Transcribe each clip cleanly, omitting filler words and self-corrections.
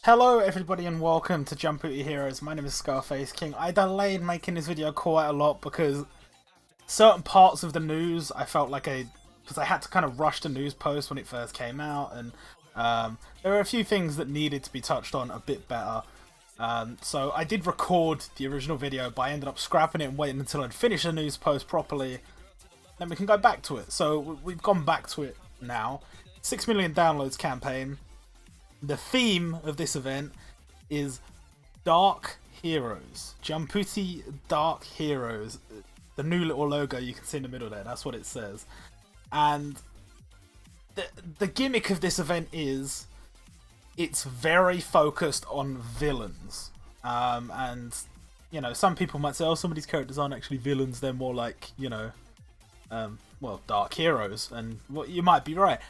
Hello everybody and welcome to Jumputi Heroes. My name is Scarface King. I delayed making this video quite a lot because certain parts of the news I felt like because I had to kind of rush the news post when it first came out, and there were a few things that needed to be touched on a bit better. So I did record the original video, but I ended up scrapping it and waiting until I'd finished the news post properly. Then we can go back to it. So we've gone back to it now. 6 million downloads campaign. The theme of this event is Dark Heroes. Jumputi Dark Heroes. The new little logo you can see in the middle there, that's what it says. And the gimmick of this event is it's very focused on villains. And, you know, some people might say, oh, some of these characters aren't actually villains, they're more like, you know, well, dark heroes. And well, you might be right.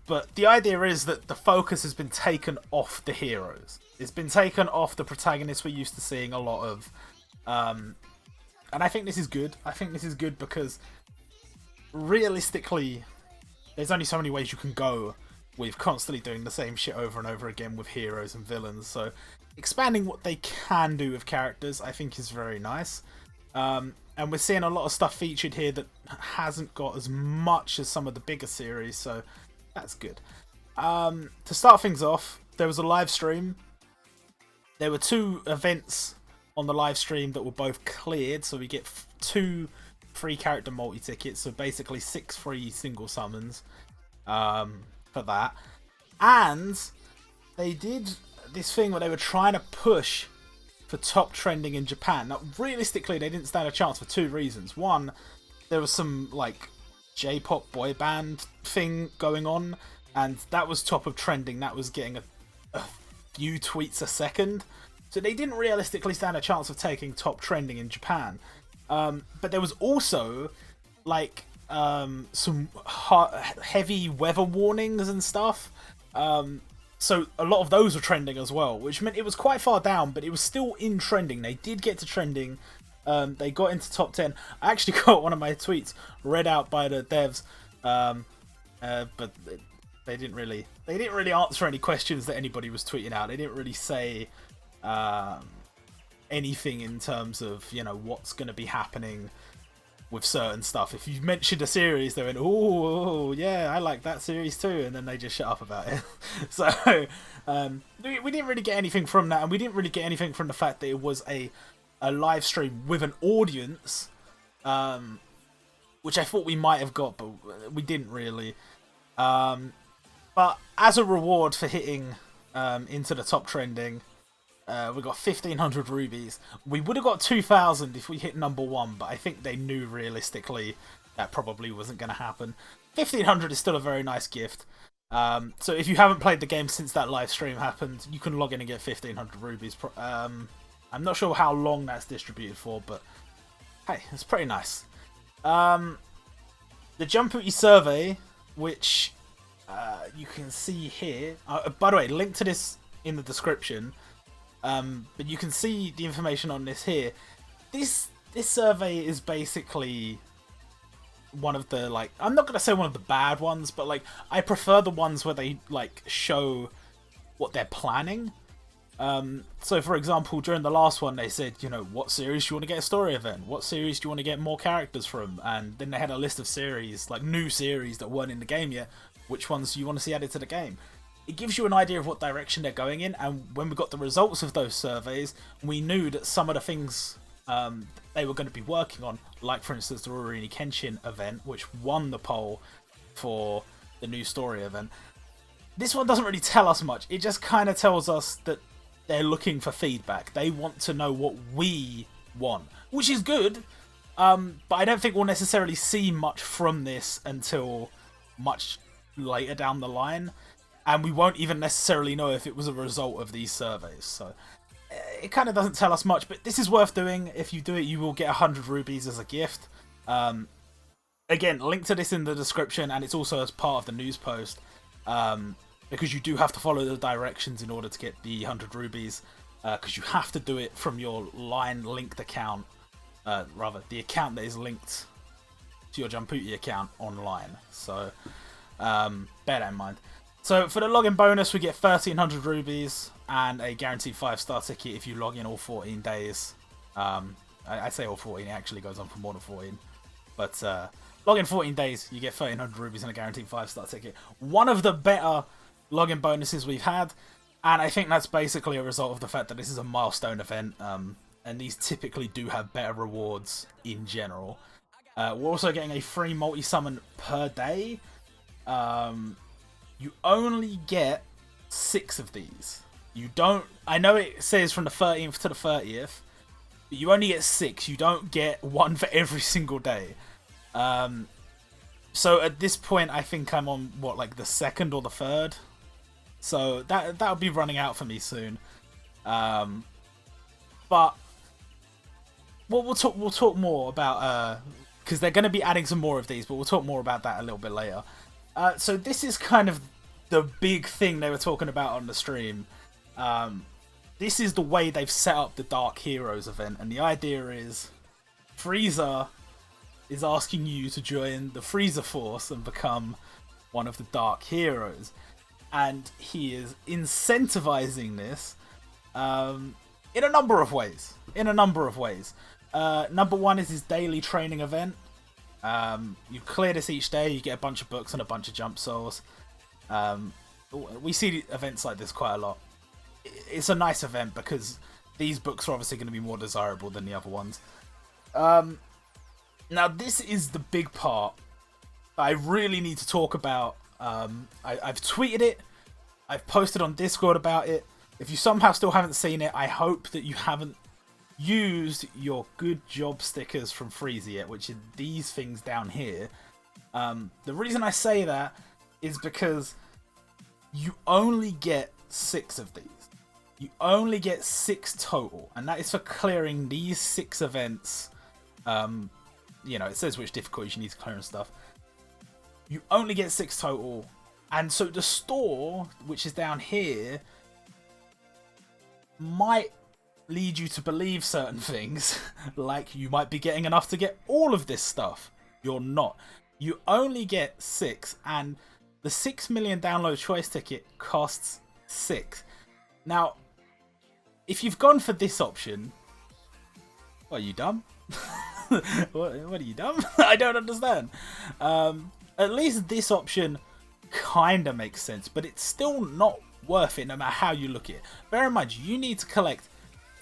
But the idea is that the focus has been taken off the heroes. It's been taken off the protagonists we're used to seeing a lot of. And I think this is good. I think this is good because realistically, there's only so many ways you can go with constantly doing the same shit over and over again with heroes and villains. So expanding what they can do with characters, I think is very nice. And we're seeing a lot of stuff featured here that hasn't got as much as some of the bigger series, so that's good. To start things off, there was a live stream. There were 2 events on the live stream that were both cleared, so we get 2 free character multi-tickets, so basically 6 free single summons for that. And they did this thing where they were trying to push for top trending in Japan. Now, realistically, they didn't stand a chance for 2 reasons. One, there was some, like, J-pop boy band thing going on, and that was top of trending. That was getting a few tweets a second, so they didn't realistically stand a chance of taking top trending in Japan. But there was also like some heavy weather warnings and stuff, so a lot of those were trending as well, which meant it was quite far down, but it was still in trending. They did get to trending. They got into top 10. I actually got one of my tweets read out by the devs, but they didn't really answer any questions that anybody was tweeting out. They didn't really say anything in terms of, you know, what's going to be happening with certain stuff. If you mentioned a series, they went, oh yeah, I like that series too, and then they just shut up about it. So we didn't really get anything from that, and we didn't really get anything from the fact that it was a live stream with an audience, which I thought we might have got, but we didn't really. But as a reward for hitting into the top trending, we got 1,500 rubies. We would have got 2,000 if we hit number 1, but I think they knew realistically that probably wasn't going to happen. 1,500 is still a very nice gift. So if you haven't played the game since that live stream happened, you can log in and get 1,500 rubies. I'm not sure how long that's distributed for, but hey, it's pretty nice. The Jumputi survey, which you can see here. By the way, link to this in the description. But you can see the information on this here. This survey is basically one of the, like, I'm not gonna say one of the bad ones, but like I prefer the ones where they like show what they're planning. So for example, during the last one, they said, you know, what series do you want to get a story event? What series do you want to get more characters from? And then they had a list of series, like new series that weren't in the game yet. Which ones do you want to see added to the game? It gives you an idea of what direction they're going in. And when we got the results of those surveys, we knew that some of the things they were going to be working on, like for instance the OriginalContentHD event, which won the poll for the new story event. This one doesn't really tell us much. It just kind of tells us that they're looking for feedback. They want to know what we want, which is good, but I don't think we'll necessarily see much from this until much later down the line, and we won't even necessarily know if it was a result of these surveys, so it kind of doesn't tell us much, but this is worth doing. If you do it, you will get 100 rubies as a gift. Again, link to this in the description, and it's also as part of the news post. Because you do have to follow the directions in order to get the 100 rubies, because you have to do it from your line linked account, rather the account that is linked to your Jumputi account online. So bear that in mind. So for the login bonus, we get 1,300 rubies and a guaranteed 5-star ticket if you log in all 14 days. I say all 14, it actually goes on for more than 14. But log in 14 days, you get 1,300 rubies and a guaranteed 5-star ticket. One of the better login bonuses we've had, and I think that's basically a result of the fact that this is a milestone event, and these typically do have better rewards in general. We're also getting a free multi-summon per day. You only get 6 of these. You don't... I know it says from the 13th to the 30th, but you only get 6. You don't get one for every single day. So at this point, I think I'm on, what, like the 2nd or the 3rd? So that'll be running out for me soon. But we'll talk more about... because they're going to be adding some more of these, but we'll talk more about that a little bit later. So this is kind of the big thing they were talking about on the stream. This is the way they've set up the Dark Heroes event, and the idea is Frieza is asking you to join the Frieza Force and become one of the Dark Heroes. And he is incentivizing this in a number of ways. Number one is his daily training event. You clear this each day, you get a bunch of books and a bunch of jump souls. We see events like this quite a lot. It's a nice event because these books are obviously going to be more desirable than the other ones. Now this is the big part that I really need to talk about. I've tweeted it, I've posted on Discord about it. If you somehow still haven't seen it, I hope that you haven't used your good job stickers from Frieza yet, which are these things down here. The reason I say that is because you only get 6 of these. You only get 6 total, and that is for clearing these 6 events. You know, it says which difficulties you need to clear and stuff. You only get 6 total, and so the store, which is down here, might lead you to believe certain things, like you might be getting enough to get all of this stuff. You're not. You only get 6, and the 6 million download choice ticket costs 6. Now, if you've gone for this option, what, are you dumb? what are you dumb? I don't understand. At least this option kinda makes sense, but it's still not worth it no matter how you look at it. Bear in mind, you need to collect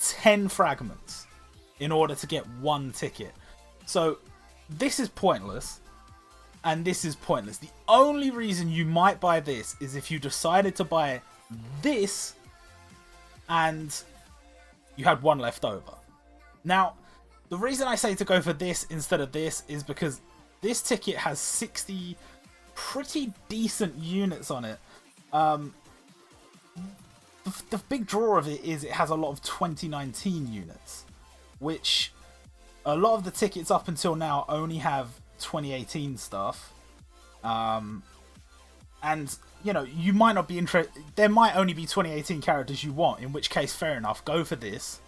10 fragments in order to get 1 ticket. So this is pointless, and this is pointless. The only reason you might buy this is if you decided to buy this and you had 1 left over. Now, the reason I say to go for this instead of this is because this ticket has 60 pretty decent units on it. The big draw of it is it has a lot of 2019 units, which a lot of the tickets up until now only have 2018 stuff. And, you know, you might not be interested. There might only be 2018 characters you want, in which case, fair enough, go for this.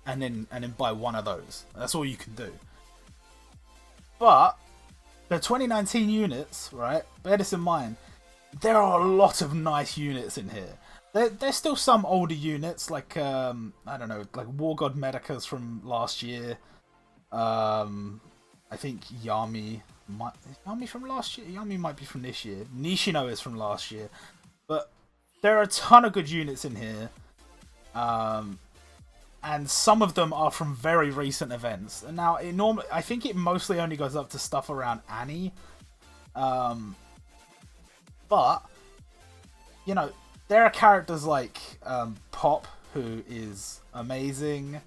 And then buy 1 of those. That's all you can do. But the 2019 units, right? Bear this in mind. There are a lot of nice units in here. There's still some older units, like I don't know, like War God Medicas from last year. I think Yami from last year. Yami might be from this year. Nishino is from last year. But there are a ton of good units in here. And some of them are from very recent events. And now, I think it mostly only goes up to stuff around Annie. But, you know, there are characters like Pop, who is amazing.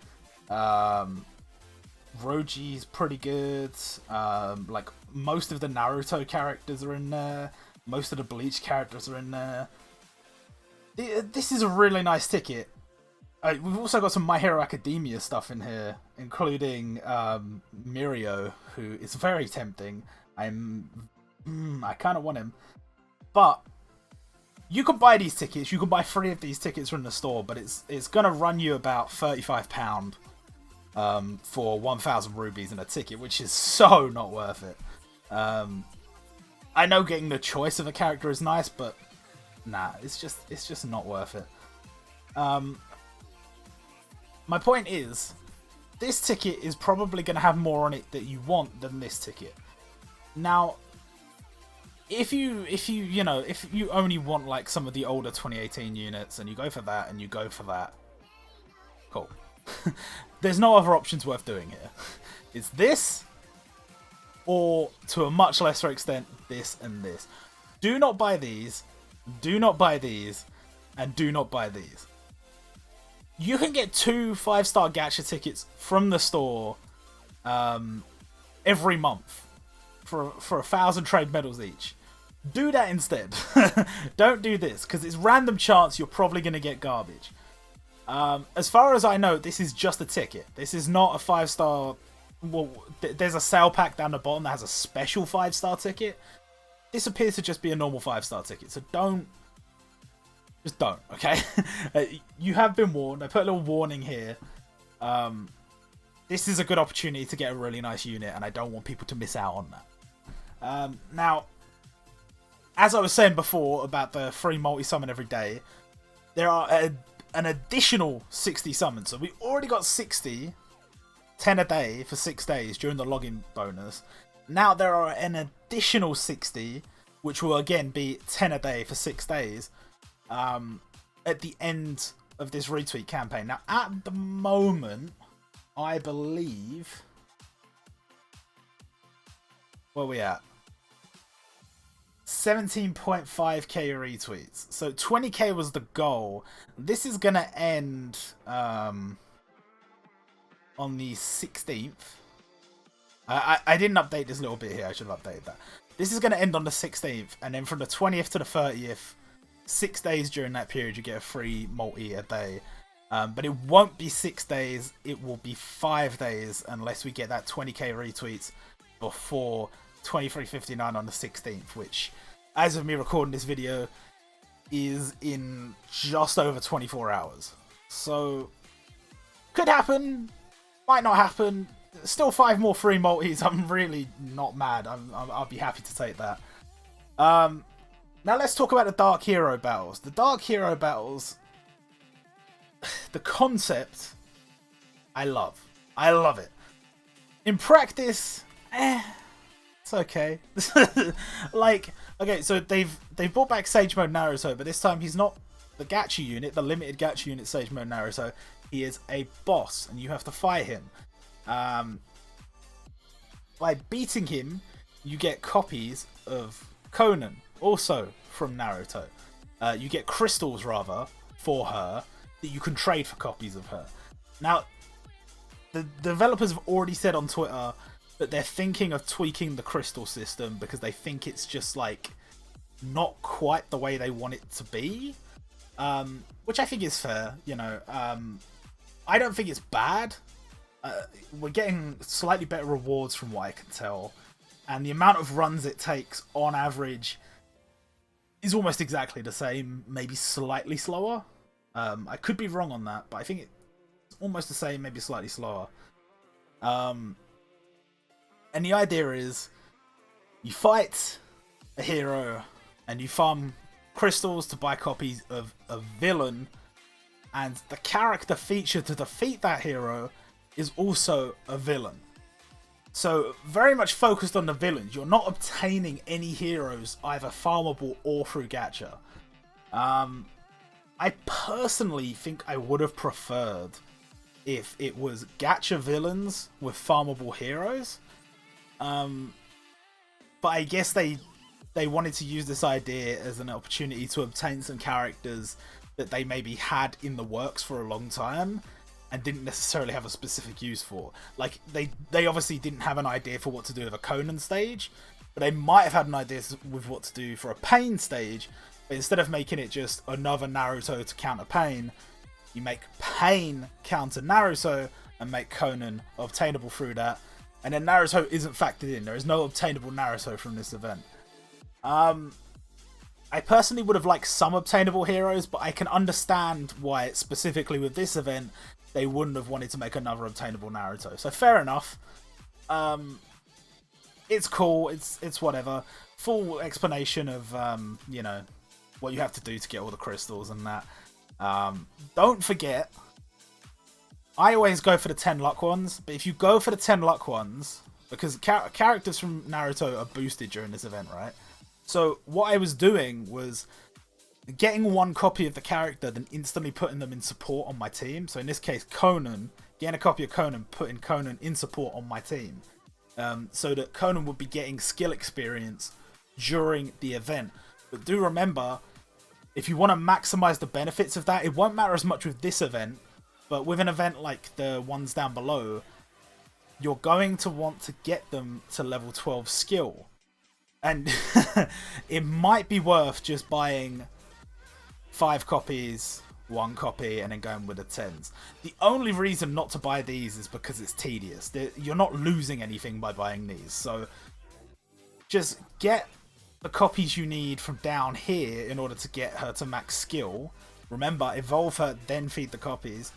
Roji's pretty good. Like, most of the Naruto characters are in there. Most of the Bleach characters are in there. This is a really nice ticket. We've also got some My Hero Academia stuff in here, including Mirio, who is very tempting. I kind of want him. But you can buy these tickets. You can buy 3 of these tickets from the store, but it's going to run you about £35 for 1,000 rubies in a ticket, which is so not worth it. I know getting the choice of a character is nice, but Nah, it's just not worth it. My point is, this ticket is probably going to have more on it that you want than this ticket. Now, if you only want like some of the older 2018 units and you go for that and you go for that, cool. There's no other options worth doing here. It's this, or to a much lesser extent, this and this. Do not buy these, do not buy these, and do not buy these. You can get 2 5-star gacha tickets from the store every month for 1,000 trade medals each. Do that instead. Don't do this, because it's random chance you're probably going to get garbage. As far as I know, this is just a ticket. This is not a 5-star... Well, there's a sale pack down the bottom that has a special 5-star ticket. This appears to just be a normal 5-star ticket, so don't... Just don't, okay? You have been warned. I put a little warning here. This is a good opportunity to get a really nice unit, and I don't want people to miss out on that. Now, as I was saying before about the free multi-summon every day, there are an additional 60 summons. So we already got 60, 10 a day for 6 days during the login bonus. Now there are an additional 60, which will again be 10 a day for 6 days at the end of this retweet campaign. Now at the moment, I believe... Where are we at? 17.5k retweets. So 20k was the goal. This is going to end on the 16th. I didn't update this little bit here. I should have updated that. This is going to end on the 16th. And then from the 20th to the 30th, 6 days during that period, you get a free multi a day. But it won't be 6 days. It will be 5 days unless we get that 20k retweets before 23:59 on the 16th, which, as of me recording this video, is in just over 24 hours. So, could happen, might not happen. Still 5 more free multis. I'm really not mad. I'll be happy to take that. Now let's talk about the Dark Hero battles. The Dark Hero battles, the concept, I love. I love it. In practice, it's okay. Like, okay, so they've brought back Sage Mode Naruto, but this time he's not the gacha unit, the limited gacha unit Sage Mode Naruto. He is a boss, and you have to fight him. By beating him, you get copies of Conan, also from Naruto. You get crystals, rather, for her, that you can trade for copies of her. Now, the developers have already said on Twitter that they're thinking of tweaking the crystal system because they think it's just like not quite the way they want it to be, which I think is fair. You know, I don't think it's bad. We're getting slightly better rewards from what I can tell, and the amount of runs it takes on average is almost exactly the same, maybe slightly slower. I could be wrong on that, but I think it's almost the same, maybe slightly slower. And the idea is, you fight a hero, and you farm crystals to buy copies of a villain, and the character featured to defeat that hero is also a villain. So, very much focused on the villains. You're not obtaining any heroes, either farmable or through gacha. I personally think I would have preferred if it was gacha villains with farmable heroes. But I guess they wanted to use this idea as an opportunity to obtain some characters that they maybe had in the works for a long time and didn't necessarily have a specific use for. Like, they obviously didn't have an idea for what to do with a Conan stage, but they might have had an idea with what to do for a Pain stage. But instead of making it just another Naruto to counter Pain, you make Pain counter Naruto and make Conan obtainable through that. And then Naruto isn't factored in. There is no obtainable Naruto from this event. I personally would have liked some obtainable heroes, but I can understand why, specifically with this event, they wouldn't have wanted to make another obtainable Naruto. So fair enough. It's cool. It's whatever. Full explanation of, you know, what you have to do to get all the crystals and that. Don't forget, I always go for the 10 luck ones, but if you go for the 10 luck ones, because characters from Naruto are boosted during this event, right? So what I was doing was getting one copy of the character, then instantly putting them in support on my team. So in this case, Conan, getting a copy of Conan, putting Conan in support on my team. So that Conan would be getting skill experience during the event. But do remember, if you want to maximize the benefits of that, it won't matter as much with this event, but with an event like the ones down below, you're going to want to get them to level 12 skill. And it might be worth just buying 5 copies, 1 copy, and then going with the 10s. The only reason not to buy these is because it's tedious. You're not losing anything by buying these. So just get the copies you need from down here in order to get her to max skill. Remember, evolve her, then feed the copies.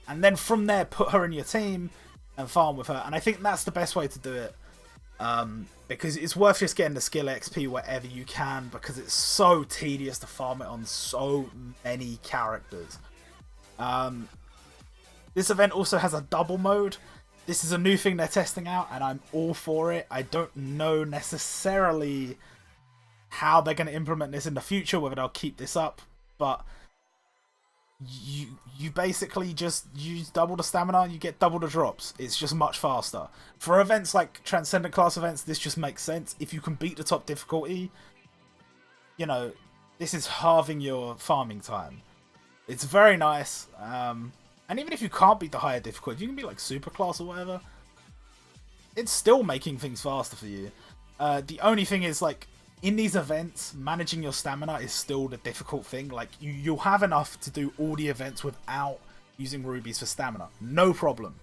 And then from there, put her in your team and farm with her. And I think that's the best way to do it. Because it's worth just getting the skill XP wherever you can, because it's so tedious to farm it on so many characters. This event also has a double mode. This is a new thing they're testing out, and I'm all for it. I don't know necessarily how they're going to implement this in the future, whether they'll keep this up, but you basically just use double the stamina, you get double the drops. It's just much faster. For events like Transcendent class events, this just makes sense. If you can beat the top difficulty, you know, this is halving your farming time. It's very nice. And even if you can't beat the higher difficulty, you can be like super class or whatever, it's still making things faster for you. The only thing is, like, in these events, managing your stamina is still the difficult thing. Like, you'll have enough to do all the events without using rubies for stamina. No problem.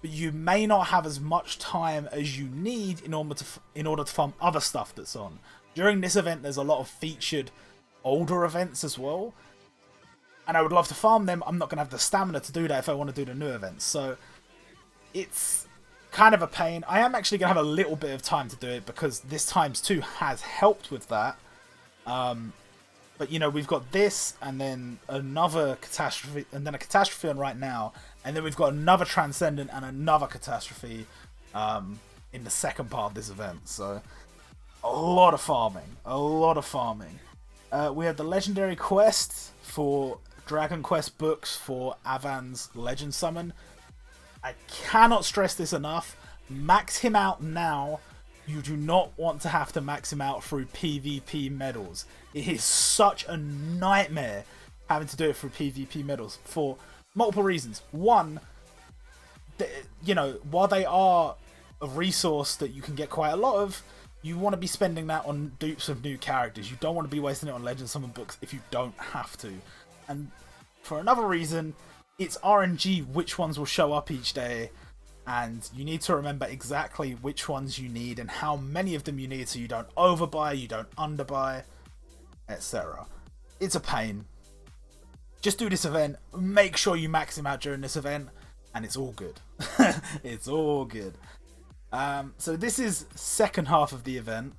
But you may not have as much time as you need in order to farm other stuff that's on. During this event, there's a lot of featured older events as well. And I would love to farm them. I'm not going to have the stamina to do that if I want to do the new events. So, it's kind of a pain. I am actually going to have a little bit of time to do it because this ×2 has helped with that. But, you know, we've got this and then another Catastrophe and then a Catastrophe on right now. And then we've got another Transcendent and another Catastrophe in the second part of this event. So, a lot of farming. A lot of farming. We have the Legendary Quest for Dragon Quest books for Avan's Legend Summon. I cannot stress this enough. Max him out now. You do not want to have to max him out through PvP medals. It is such a nightmare having to do it through PvP medals for multiple reasons. One, you know, while they are a resource that you can get quite a lot of, you want to be spending that on dupes of new characters. You don't want to be wasting it on Legend Summon books if you don't have to. And for another reason, it's RNG which ones will show up each day, and you need to remember exactly which ones you need and how many of them you need so you don't overbuy, you don't underbuy, etc. It's a pain. Just do this event, make sure you max him out during this event, and it's all good. It's all good. So this is second half of the event.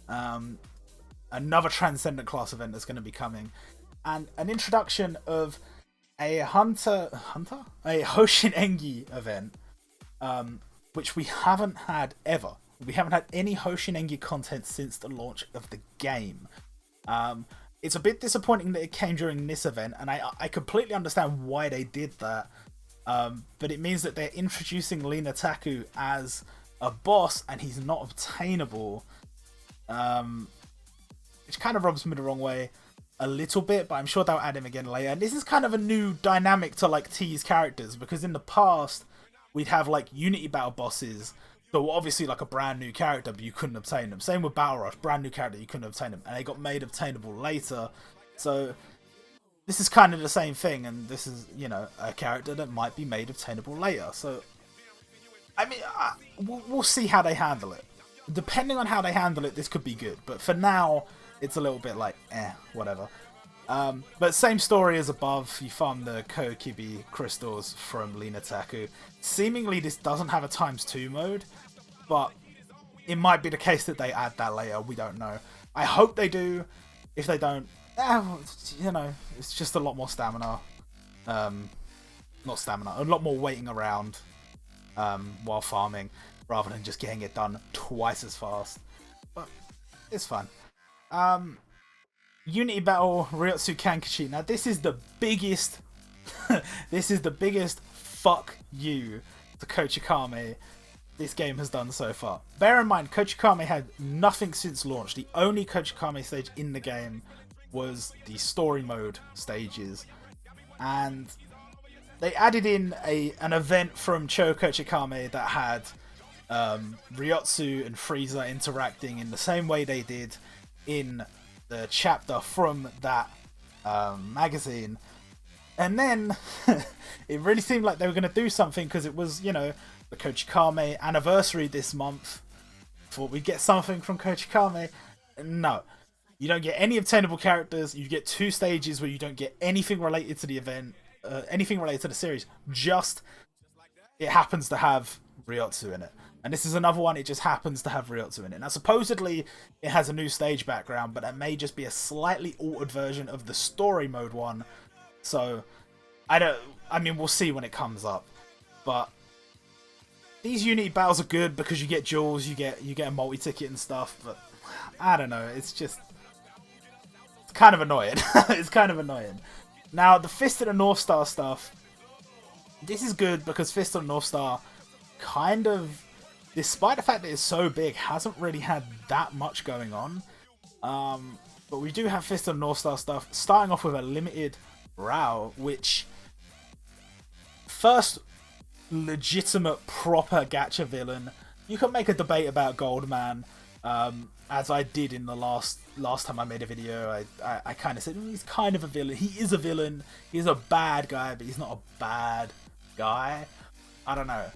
Another Transcendent class event that's going to be coming, and an introduction of a Hoshin Engi event, which we haven't had ever. We haven't had any Hoshin Engi content since the launch of the game. It's a bit disappointing that it came during this event, and I completely understand why they did that. But it means that they're introducing Lina Taku as a boss, and he's not obtainable, which kind of rubs me the wrong way a little bit, but I'm sure they'll add him again later. And this is kind of a new dynamic to like tease characters, because in the past we'd have like Unity Battle bosses that were obviously like a brand new character, but you couldn't obtain them. Same with Battle Rush, brand new character, you couldn't obtain them, and they got made obtainable later. So this is kind of the same thing, and this is, you know, a character that might be made obtainable later. So I mean, we'll see how they handle it. Depending on how they handle it, this could be good, but for now it's a little bit like, whatever. But same story as above. You farm the Kokibi crystals from Lina Taku. Seemingly this doesn't have a ×2 mode, but it might be the case that they add that later. We don't know. I hope they do. If they don't, you know, it's just a lot more stamina. Not stamina, a lot more waiting around while farming, rather than just getting it done twice as fast. But it's fun. Unity Battle Ryotsu Kankachi. Now this is the biggest this is the biggest fuck you to Kochikame this game has done so far. Bear in mind, Kochikame had nothing since launch. The only Kochikame stage in the game was the story mode stages, and they added in an event from Cho Kochikame that had Ryotsu and Frieza interacting in the same way they did in the chapter from that magazine. And then it really seemed like they were going to do something, because it was, you know, the Kochikame anniversary this month. Thought we'd get something from Kochikame. No. You don't get any obtainable characters. You get 2 stages where you don't get anything related to the event, anything related to the series. Just, it happens to have Ryotsu in it. And this is another one, it just happens to have Ryotsu in it. Now, supposedly, it has a new stage background, but it may just be a slightly altered version of the story mode one. So, I mean, we'll see when it comes up. But these Unity battles are good because you get jewels, you get a multi-ticket and stuff, but I don't know, it's kind of annoying. It's kind of annoying. Now, the Fist of the North Star stuff, this is good because Fist of the North Star kind of, despite the fact that it's so big, hasn't really had that much going on. But we do have Fist of the North Star stuff, starting off with a limited Raoh, which first legitimate proper gacha villain. You can make a debate about Goldman, as I did in the last time I made a video. I kind of said he's kind of a villain. He is a villain. He's a bad guy, but he's not a bad guy. I don't know.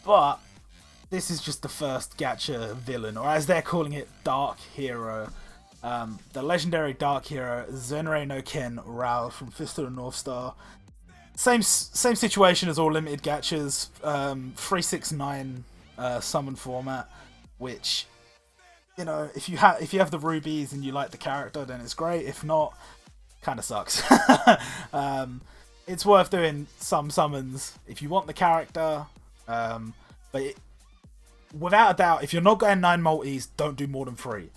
But this is just the first gacha villain, or as they're calling it, Dark Hero. The legendary Dark Hero, Zenrei no Ken Raoh from Fist of the North Star. Same situation as all limited gachas. 369 summon format, which, you know, if you have the rubies and you like the character, then it's great. If not, kind of sucks. It's worth doing some summons if you want the character. But without a doubt, if you're not going 9 multis, don't do more than 3.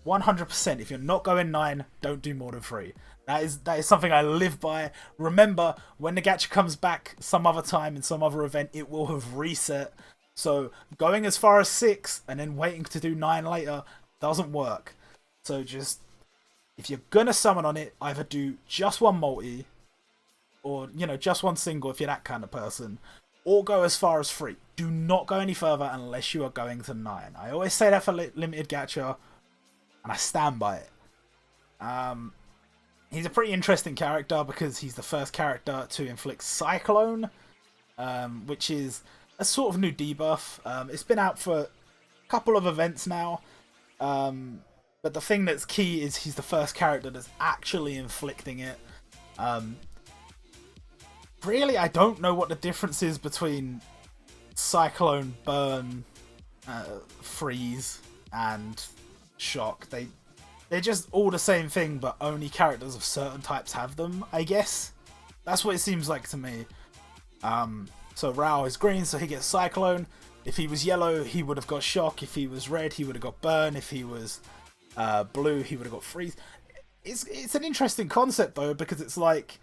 100%. If you're not going 9, don't do more than 3. That is something I live by. Remember, when the gacha comes back some other time in some other event, it will have reset. So going as far as 6 and then waiting to do 9 later doesn't work. So just, if you're gonna summon on it, either do just 1 multi, or, you know, just 1 single if you're that kind of person, or go as far as 3. Do not go any further unless you are going to 9. I always say that for limited gacha, and I stand by it. He's a pretty interesting character because he's the first character to inflict Cyclone, which is a sort of new debuff. It's been out for a couple of events now, but the thing that's key is he's the first character that's actually inflicting it. Really, I don't know what the difference is between Cyclone, Burn, Freeze, and Shock. They're just all the same thing, but only characters of certain types have them, I guess. That's what it seems like to me. So Raoh is green, so he gets Cyclone. If he was yellow, he would have got Shock. If he was red, he would have got Burn. If he was blue, he would have got Freeze. It's an interesting concept, though, because it's like,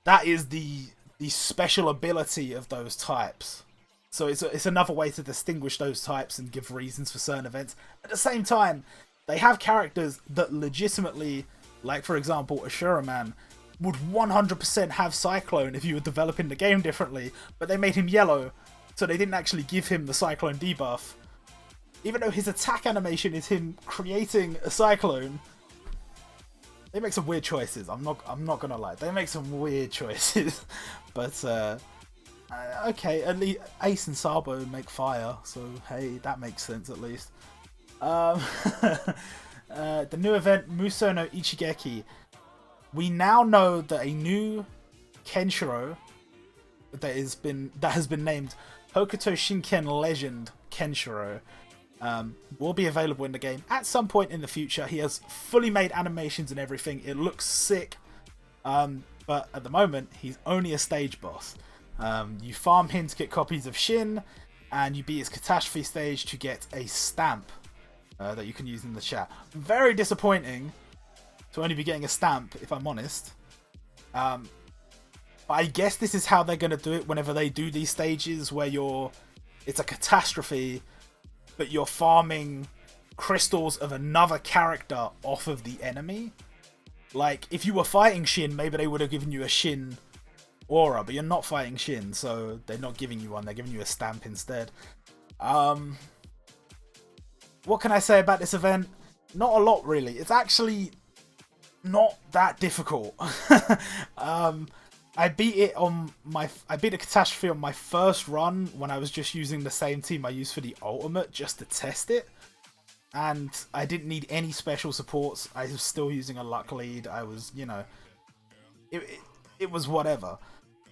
that is the special ability of those types. So it's another way to distinguish those types and give reasons for certain events. At the same time, they have characters that legitimately, like for example Ashura Man, would 100% have Cyclone if you were developing the game differently, but they made him yellow, so they didn't actually give him the Cyclone debuff. Even though his attack animation is him creating a Cyclone, they make some weird choices. I'm not gonna lie, they make some weird choices. But okay, at least Ace and Sabo make fire, so hey, that makes sense at least. The new event, Musso no Ichigeki. We now know that a new Kenshiro that has been named Hokuto Shinken Legend Kenshiro will be available in the game at some point in the future. He has fully made animations and everything. It looks sick. But at the moment, he's only a stage boss. You farm him to get copies of Shin, and you beat his Catastrophe stage to get a stamp that you can use in the chat. Very disappointing to only be getting a stamp, if I'm honest. But I guess this is how they're going to do it whenever they do these stages where it's a Catastrophe, but you're farming crystals of another character off of the enemy. Like, if you were fighting Shin, maybe they would have given you a Shin aura, but you're not fighting Shin, so they're not giving you one, they're giving you a stamp instead. What can I say about this event? Not a lot, really. It's actually not that difficult. I beat a Catastrophe on my first run when I was just using the same team I used for the ultimate just to test it. And I didn't need any special supports. I was still using a luck lead. I was, it was whatever.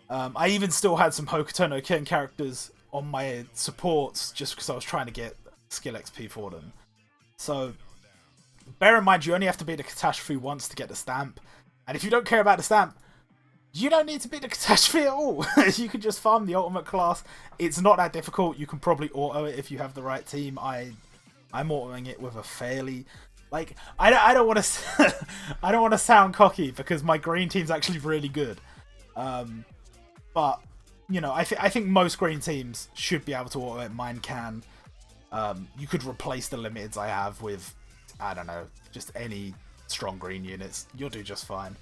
I even still had some Hokuto no Ken characters on my supports just because I was trying to get skill XP for them. So, bear in mind, you only have to beat the Catastrophe once to get the stamp. And if you don't care about the stamp, you don't need to beat the Catastrophe at all. You can just farm the ultimate class. It's not that difficult. You can probably auto it if you have the right team. I'm autoing it with a fairly, like, I don't want to I don't want to sound cocky because my green team's actually really good. But I think most green teams should be able to auto it. Mine can. You could replace the limiteds I have with, I don't know, just any strong green units. You'll do just fine.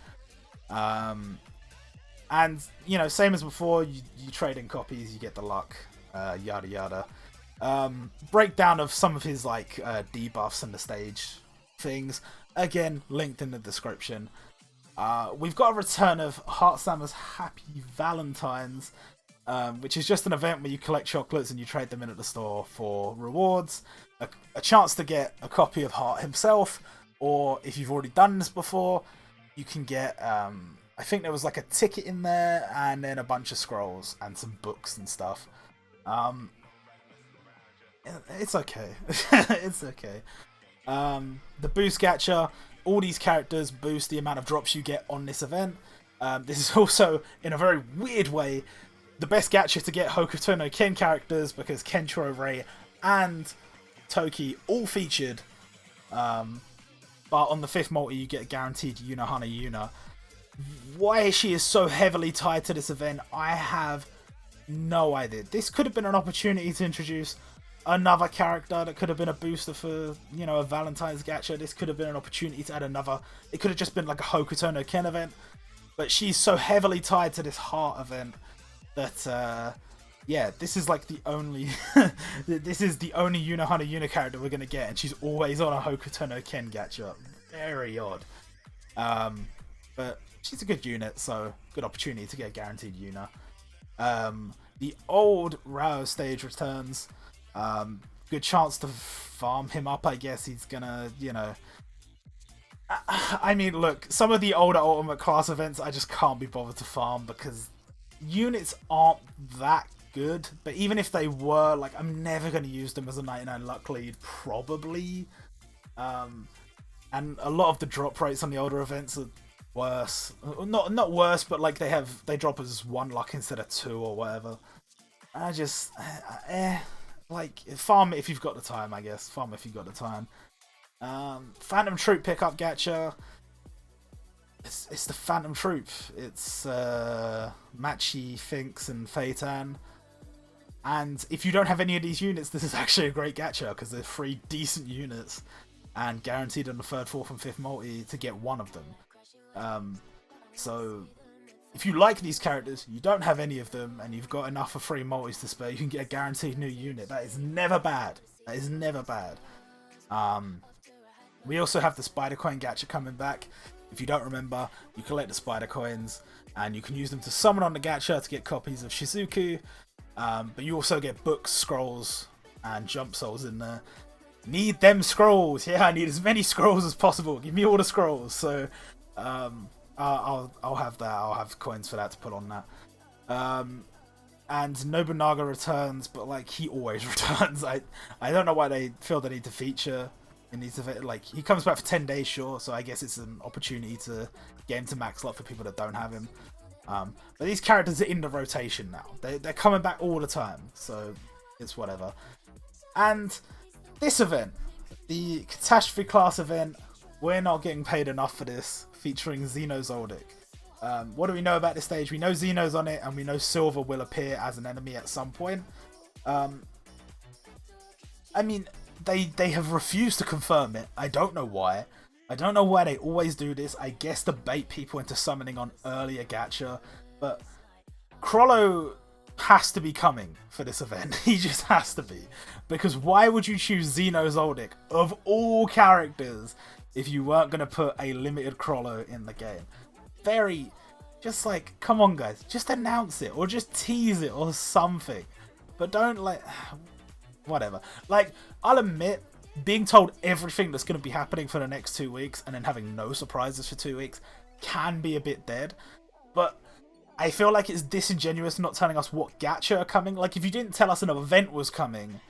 And same as before, you trade in copies, you get the luck, yada yada. Breakdown of some of his debuffs and the stage things, again linked in the description. We've got a return of Heartsammer's Happy Valentine's, which is just an event where you collect chocolates and you trade them in at the store for rewards, a chance to get a copy of Heart himself, or if you've already done this before, you can get I think there was like a ticket in there and then a bunch of scrolls and some books and stuff. It's okay. It's okay. The boost gacha, all these characters boost the amount of drops you get on this event. This is also, in a very weird way, the best gacha to get Hokuto no Ken characters because Kenshiro Rei and Toki all featured. But on the 5th multi you get guaranteed Yuna Hana Yuna. Why she is so heavily tied to this event, I have no idea. This could have been an opportunity to introduce another character that could have been a booster for, a Valentine's gacha. This could have been an opportunity to add another. It could have just been like a Hokuto no Ken event. But she's so heavily tied to this Heart event that, yeah, this is like the only... this is the only Yuna Hana Yuna character we're going to get. And she's always on a Hokuto no Ken gacha. Very odd. But she's a good unit, so good opportunity to get a guaranteed Yuna. The old Raoh stage returns. Good chance to farm him up, I guess. He's gonna, I mean, look, some of the older Ultimate class events I just can't be bothered to farm because units aren't that good. But even if they were, I'm never going to use them as a 99 luck lead, probably. And a lot of the drop rates on the older events are worse. Not worse, but they drop as 1 luck instead of 2 or whatever. I just, farm it if you've got the time, I guess. Farm if you've got the time. Phantom Troop pickup gacha. It's the Phantom Troop. It's Machi, Finks, and Phaeton. And if you don't have any of these units, this is actually a great gacha because they're 3 decent units and guaranteed on the 3rd, 4th, and 5th multi to get 1 of them. So if you like these characters, you don't have any of them, and you've got enough for 3 multis to spare, you can get a guaranteed new unit. That is never bad. That is never bad. We also have the Spider Coin gacha coming back. If you don't remember, you collect the Spider Coins, and you can use them to summon on the gacha to get copies of Shizuku. But you also get books, scrolls, and jump souls in there. Need them scrolls! Yeah, I need as many scrolls as possible. Give me all the scrolls. So, I'll have that. I'll have coins for that to put on that. and Nobunaga returns, but like he always returns. I don't know why they feel the need to feature in these events. Like he comes back for 10 days, sure, so I guess it's an opportunity to get him to max slot for people that don't have him. But these characters are in the rotation now. They're coming back all the time, so it's whatever. And this event, the Catastrophe class event, we're not getting paid enough for this, featuring Xeno Zoldyck. What do we know about this stage? We know Xeno's on it, and we know Silver will appear as an enemy at some point. I mean, they have refused to confirm it. I don't know why. I don't know why they always do this. I guess to bait people into summoning on earlier gacha, but Crollo has to be coming for this event. He just has to be. Because why would you choose Xeno Zoldyck, of all characters, if you weren't going to put a limited Crollo in the game? Very, just like, come on guys, just announce it, or just tease it, or something. But don't, like, whatever. Like, I'll admit, being told everything that's going to be happening for the next 2 weeks, and then having no surprises for 2 weeks, can be a bit dead. But I feel like it's disingenuous not telling us what gacha are coming. Like, if you didn't tell us an event was coming,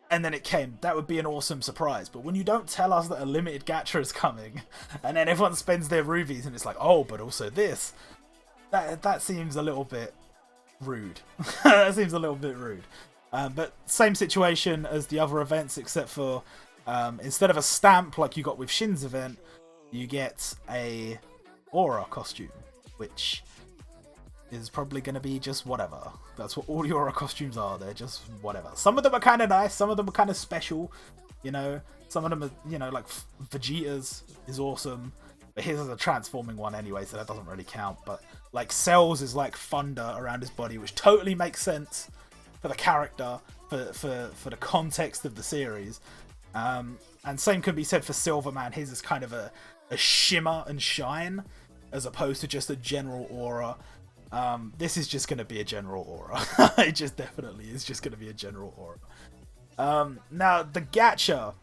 and then it came, that would be an awesome surprise. But when you don't tell us that a limited gacha is coming, and then everyone spends their rubies, and it's like, oh, but also this, that seems a little bit rude. That seems a little bit rude. But same situation as the other events, except for instead of a stamp like you got with Shin's event, you get a aura costume, which is probably going to be just whatever. That's what all the aura costumes are. They're just whatever. Some of them are kind of nice. Some of them are kind of special. You know, some of them are, you know, like Vegeta's is awesome. But his is a transforming one anyway, so that doesn't really count. But like Cell's is like thunder around his body, which totally makes sense for the character, for the context of the series. And same can be said for Silverman. His is kind of a shimmer and shine, as opposed to just a general aura. This is just going to be a general aura. It just definitely is just going to be a general aura. Now, the gacha.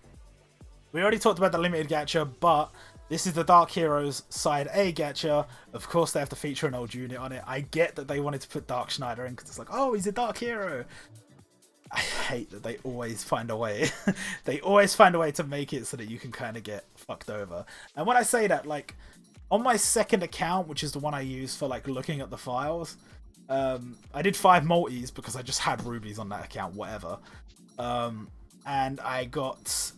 We already talked about the limited gacha, but this is the Dark Heroes Side A gacha. Of course, they have to feature an old unit on it. I get that they wanted to put Dark Schneider in, because it's like, oh, he's a Dark Hero. I hate that they always find a way. They always find a way to make it so that you can kind of get fucked over. And when I say that, like, on my second account, which is the one I use for like looking at the files, I did 5 multis because I just had rubies on that account, whatever. And I got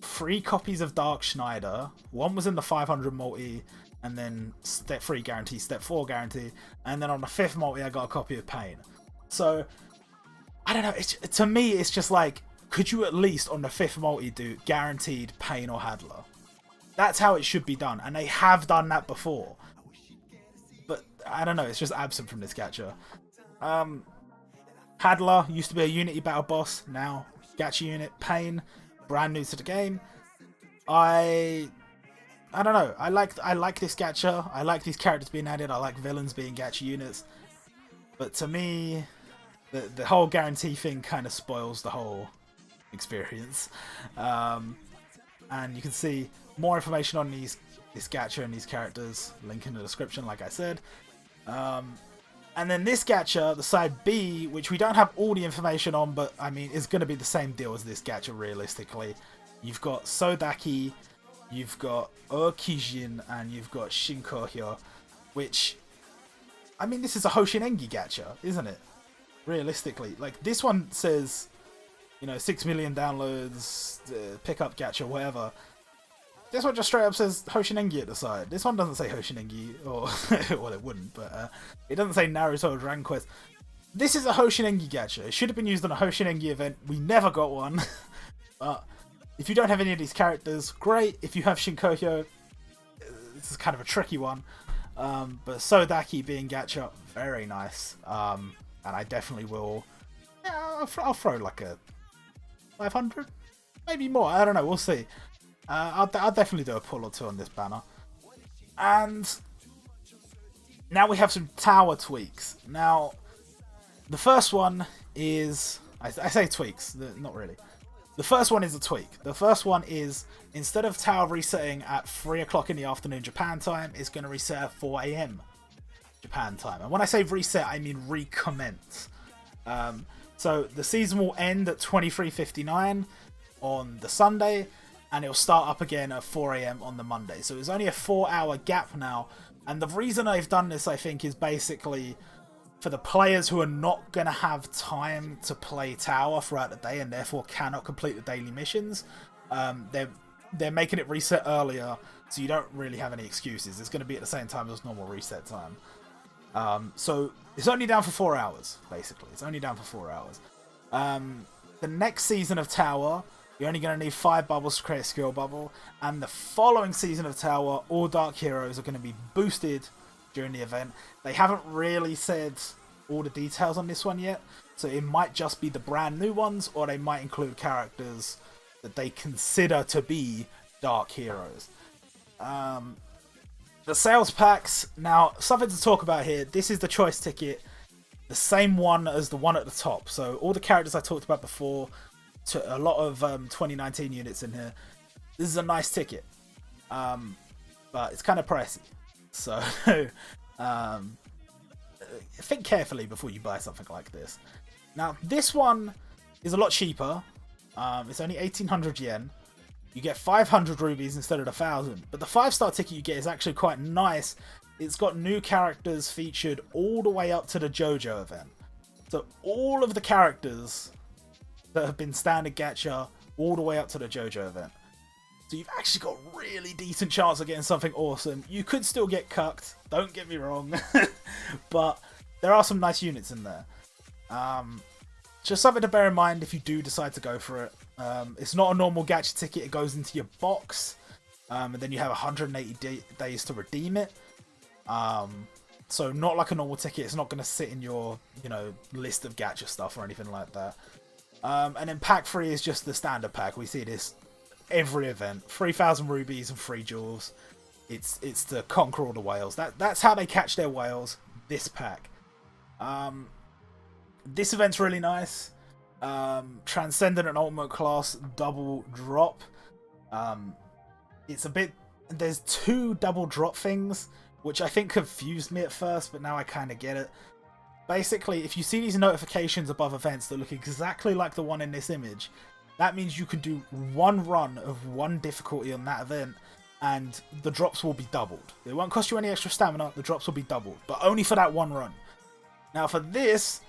3 copies of Dark Schneider. One was in the 500 multi, and then step 3 guarantee, step 4 guarantee, and then on the 5th multi I got a copy of Pain. So I don't know, to me it's just like, could you at least on the 5th multi do guaranteed Pain or Hadler? That's how it should be done, and they have done that before. But I don't know, it's just absent from this gacha. Hadler used to be a Unity battle boss, now gacha unit. Pain, brand new to the game. I don't know. I like this gacha. I like these characters being added. I like villains being gacha units. But to me, the whole guarantee thing kind of spoils the whole experience. And you can see more information on this gacha and these characters, link in the description, like I said. And then this gacha, the side B, which we don't have all the information on, but I mean, is going to be the same deal as this gacha realistically. You've got Sodaki, you've got Okijin, and you've got Shinkohyo, which, I mean, this is a Hoshinengi gacha, isn't it? Realistically. Like, this one says, you know, 6 million downloads, pickup gacha, whatever. This one just straight up says Hoshinengi at the side. This one doesn't say Hoshinengi, or well, it wouldn't, but it doesn't say Naruto or Dragon Quest. This is a Hoshinengi gacha. It should have been used on a Hoshinengi event. We never got one. But if you don't have any of these characters, great. If you have Shinkohyo, this is kind of a tricky one. But Sodaki being gacha, very nice. And I definitely will. Yeah, I'll throw like a 500, maybe more. I don't know. We'll see. I'll definitely do a pull or 2 on this banner. And now we have some tower tweaks. Now, the first one is... I say tweaks, not really. The first one is a tweak. The first one is, instead of tower resetting at 3 o'clock in the afternoon Japan time, it's going to reset at 4 AM. Japan time. And when I say reset, I mean recommence. So the season will end at 23:59 on the Sunday, and it'll start up again at 4 AM on the Monday. So it's only a 4-hour gap now. And the reason I've done this, I think, is basically for the players who are not going to have time to play Tower throughout the day and therefore cannot complete the daily missions. They're making it reset earlier, so you don't really have any excuses. It's going to be at the same time as normal reset time. So it's only down for 4 hours, basically. It's only down for 4 hours. The next season of Tower, you're only going to need 5 bubbles to create a skill bubble. And the following season of Tower, all Dark Heroes are going to be boosted during the event. They haven't really said all the details on this one yet. So it might just be the brand new ones, or they might include characters that they consider to be Dark Heroes. The sales packs, now something to talk about here. This is the choice ticket, the same one as the one at the top. So all the characters I talked about before, to a lot of 2019 units in here. This is a nice ticket, but it's kind of pricey. So think carefully before you buy something like this. Now this one is a lot cheaper. It's only 1,800 yen. You get 500 rubies instead of 1,000. But the 5-star ticket you get is actually quite nice. It's got new characters featured all the way up to the JoJo event. So all of the characters that have been standard gacha all the way up to the JoJo event. So you've actually got a really decent chance of getting something awesome. You could still get cucked, don't get me wrong. But there are some nice units in there. Just something to bear in mind if you do decide to go for it. It's not a normal gacha ticket. It goes into your box, and then you have 180 days to redeem it. So not like a normal ticket. It's not going to sit in your, list of gacha stuff or anything like that. And then pack 3 is just the standard pack. We see this every event. 3,000 rubies and 3 jewels. It's to conquer all the whales. That's how they catch their whales. This pack. This event's really nice. Transcendent and Ultimate class double drop. It's a bit... There's 2 double drop things, which I think confused me at first, but now I kind of get it. Basically, if you see these notifications above events that look exactly like the one in this image, that means you can do one run of one difficulty on that event, and the drops will be doubled. It won't cost you any extra stamina, the drops will be doubled, but only for that one run. Now for this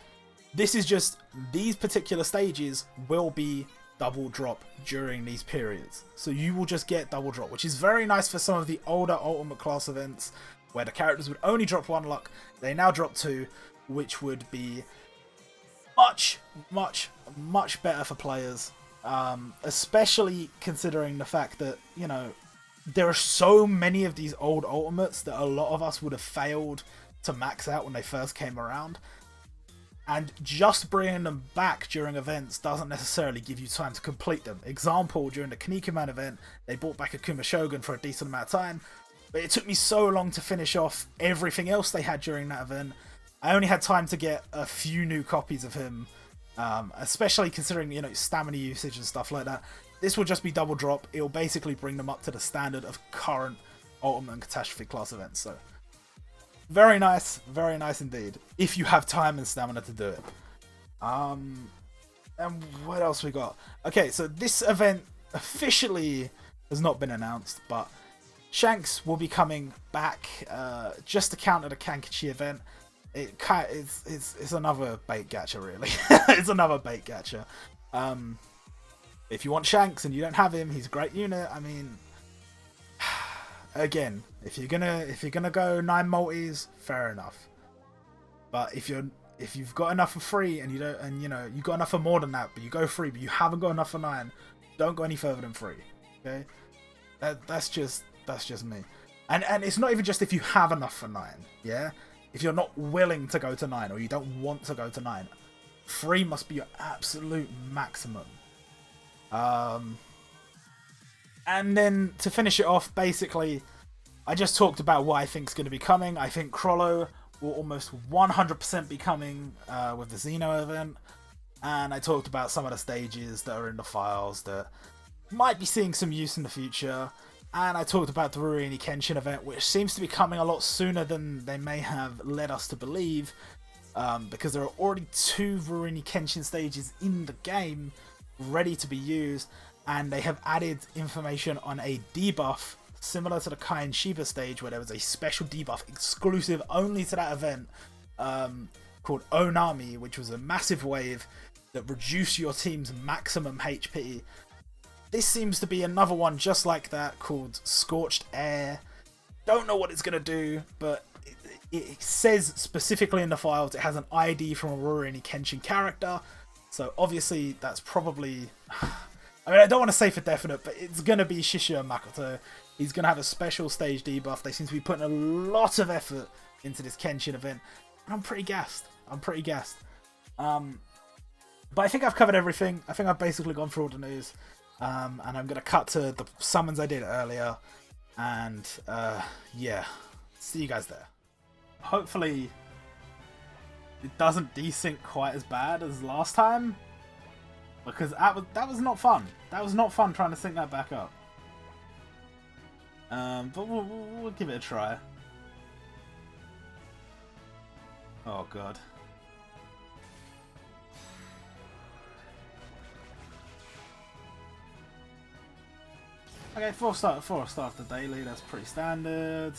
is just, these particular stages will be double drop during these periods. So you will just get double drop, which is very nice for some of the older Ultimate class events, where the characters would only drop 1 luck, they now drop 2, which would be much, much, much better for players. Especially considering the fact that, there are so many of these old Ultimates that a lot of us would have failed to max out when they first came around. And just bringing them back during events doesn't necessarily give you time to complete them. Example, during the Kinnikuman event, they brought back Akuma Shogun for a decent amount of time, but it took me so long to finish off everything else they had during that event. I only had time to get a few new copies of him, especially considering, stamina usage and stuff like that. This will just be double drop. It'll basically bring them up to the standard of current Ultimate and Catastrophe class events. So, very nice indeed, if you have time and stamina to do it. And what else we got? Okay, so this event officially has not been announced, but Shanks will be coming back just to counter the Kankichi event. It's another bait gacha, really. It's another bait gacha. If you want Shanks and you don't have him, he's a great unit. I mean, again, if you're gonna go 9 multis, fair enough. But if you've got enough for free and you've got enough for more than that, but you go free, but you haven't got enough for 9, don't go any further than 3. Okay, that's just me. And it's not even just if you have enough for 9. Yeah. If you're not willing to go to 9 or you don't want to go to 9, 3 must be your absolute maximum. And then to finish it off, basically, I just talked about what I think is going to be coming. I think Crollo will almost 100% be coming with the Xeno event. And I talked about some of the stages that are in the files that might be seeing some use in the future. And I talked about the Rurouni Kenshin event, which seems to be coming a lot sooner than they may have led us to believe, because there are already 2 Rurouni Kenshin stages in the game ready to be used, and they have added information on a debuff similar to the Kai and Shiba stage, where there was a special debuff exclusive only to that event, called Onami, which was a massive wave that reduced your team's maximum HP. This seems to be another one just like that, called Scorched Air. Don't know what it's going to do, but it says specifically in the files it has an ID from a Rurouni Kenshin character. So obviously that's probably... I mean, I don't want to say for definite, but it's going to be Shishio Makoto. He's going to have a special stage debuff. They seem to be putting a lot of effort into this Kenshin event. And I'm pretty gassed. But I think I've covered everything. I think I've basically gone through all the news. And I'm going to cut to the summons I did earlier. And, yeah. See you guys there. Hopefully, it doesn't desync quite as bad as last time. Because that was not fun. That was not fun trying to sync that back up. But we'll give it a try. Oh, God. Okay, 4-star of the daily, that's pretty standard.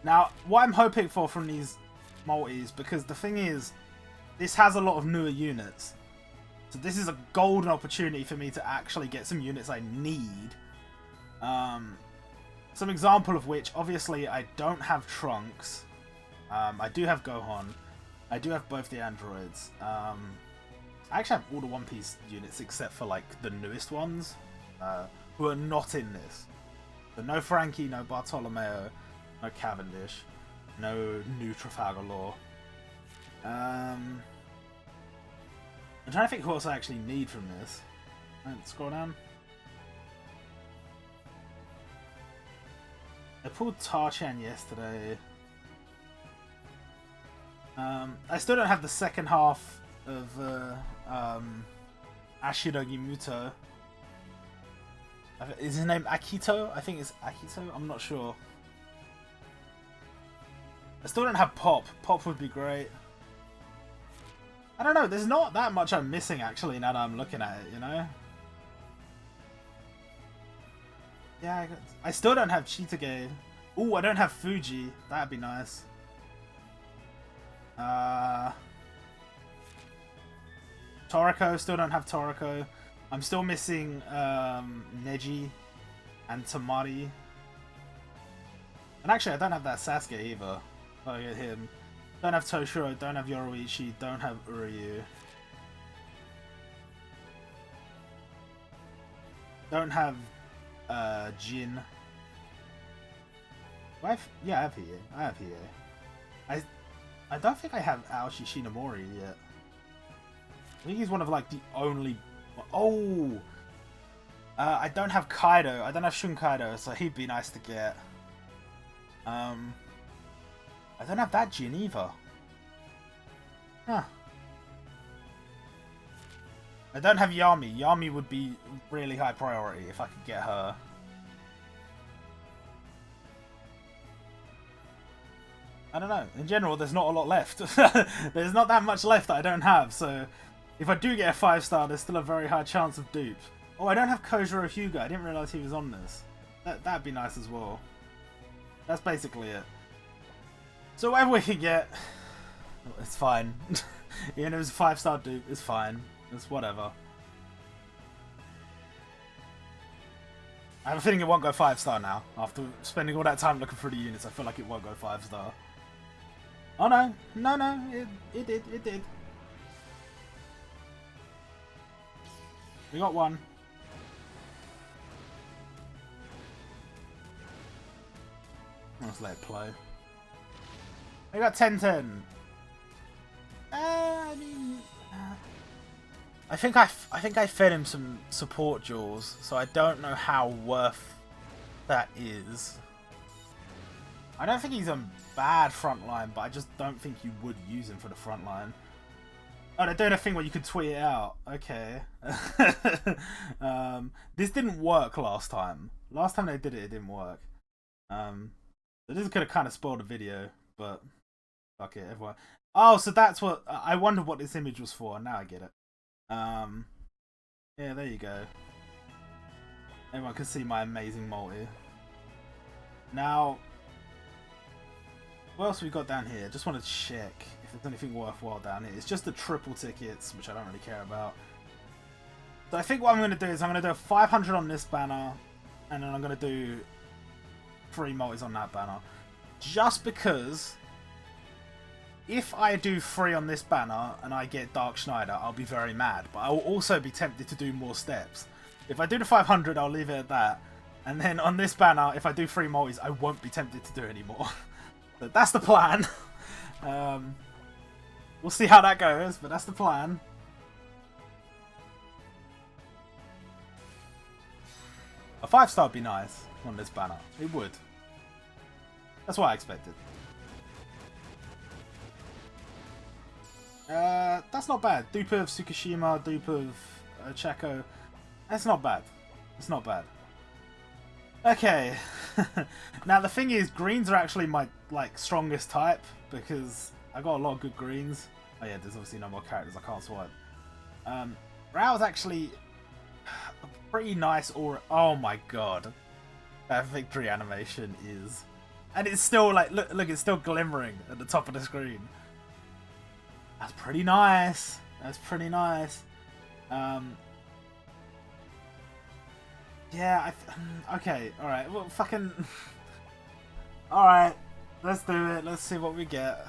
Now, what I'm hoping for from these multis, because the thing is, this has a lot of newer units. So this is a golden opportunity for me to actually get some units I need. Some example of which, obviously, I don't have Trunks. I do have Gohan. I do have both the androids. I actually have all the One Piece units except for, like, the newest ones. Who are not in this. So no Frankie, no Bartolomeo, no Cavendish, no new Trafalgar Law. I'm trying to think who else I actually need from this. Right, scroll down. I pulled Tarchan yesterday. I still don't have the second half of Ashiragi Muto. Is his name Akito? I think it's Akito. I'm not sure. I still don't have Pop. Pop would be great. I don't know. There's not that much I'm missing, actually, now that I'm looking at it, you know? Yeah, I still don't have Chitage. Ooh, I don't have Fuji. That'd be nice. Toriko. Still don't have Toriko. I'm still missing Neji and Tamari. And actually, I don't have that Sasuke either. Oh, get him. Don't have Toshiro, don't have Yoruichi, don't have Uryu. Don't have Jin. Yeah, I have Hiei. I have Hiei. I don't think I have Aoshi Shinomori yet. I think he's one of, like, the only... Oh! I don't have Kaido. I don't have Shun Kaido, so he'd be nice to get. I don't have that Jin either. Huh. I don't have Yami. Yami would be really high priority if I could get her. I don't know. In general, there's not a lot left. There's not that much left that I don't have, so... If I do get a 5-star, there's still a very high chance of dupe. Oh, I don't have Kojiro Hyuga. I didn't realise he was on this. That'd be nice as well. That's basically it. So whatever we can get, it's fine. Even if it was a 5-star dupe, it's fine. It's whatever. I have a feeling it won't go 5-star now. After spending all that time looking through the units, I feel like it won't go 5-star. Oh no. No, it did. We got one. Let's let it play. We got 10-10. I mean, I think I fed him some support jewels, so I don't know how worth that is. I don't think he's a bad frontline, but I just don't think you would use him for the frontline. Oh, they're doing a thing where you can tweet it out. Okay. This didn't work last time. Last time they did it, it didn't work. So this could have kind of spoiled the video, but fuck it, everyone. Oh, so that's what I wondered what this image was for. Now I get it. Yeah, there you go. Everyone can see my amazing multi. Now, what else we got down here? Just want to check if there's anything worthwhile down here. It's just the triple tickets, which I don't really care about. So I think what I'm going to do is I'm going to do a 500 on this banner, and then I'm going to do 3 multis on that banner. Just because if I do 3 on this banner and I get Dark Schneider, I'll be very mad. But I will also be tempted to do more steps. If I do the 500, I'll leave it at that. And then on this banner, if I do 3 multis, I won't be tempted to do any more. But that's the plan. We'll see how that goes, but that's the plan. A 5-star would be nice on this banner. It would. That's what I expected. That's not bad. Dupe of Tsukushima, dupe of Chaco. That's not bad. It's not bad. Okay. Now the thing is, greens are actually my strongest type because I got a lot of good greens. Oh yeah, there's obviously no more characters I can't swipe. Raoh's actually a pretty nice aura. Oh my god, that victory animation is, and it's still like look, it's still glimmering at the top of the screen. That's pretty nice. That's pretty nice. Yeah, okay, alright, well, fucking... Alright, let's do it, let's see what we get.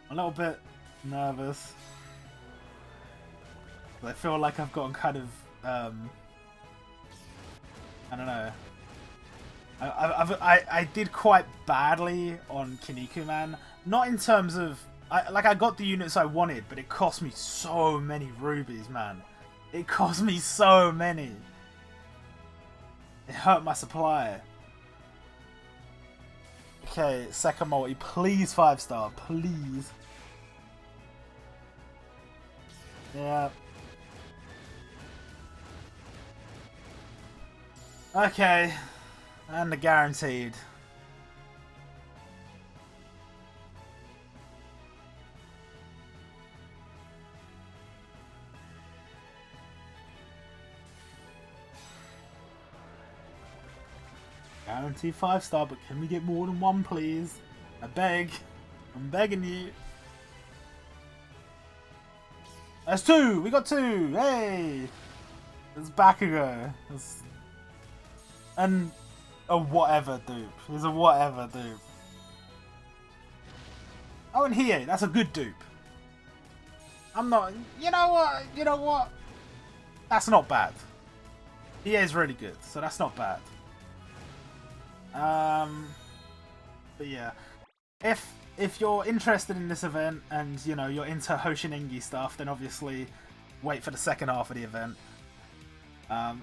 I'm a little bit nervous. I feel like I've gotten kind of, I don't know. I did quite badly on Kinnikuman. Not in terms of... I got the units I wanted, but it cost me so many rubies, man. It cost me so many. It hurt my supply. Okay, second multi. Please 5-star. Please. Yeah. Okay. And the guaranteed. Guaranteed 5-star, but can we get more than 1, please? I beg. I'm begging you. That's 2! We got 2! Hey! It's Bakugo. And a whatever dupe. He's a whatever dupe. Oh, and Hiei. That's a good dupe. I'm not... You know what? You know what? That's not bad. Hiei's really good, so that's not bad. But yeah, if you're interested in this event and you know you're into Hoshiningi stuff, then obviously wait for the second half of the event.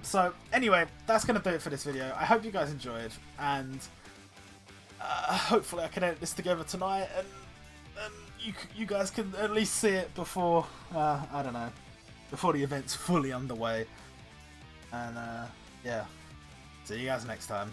So anyway, that's gonna do it for this video. I hope you guys enjoyed, and hopefully I can edit this together tonight, and you guys can at least see it before I don't know, before the event's fully underway. And yeah, see you guys next time.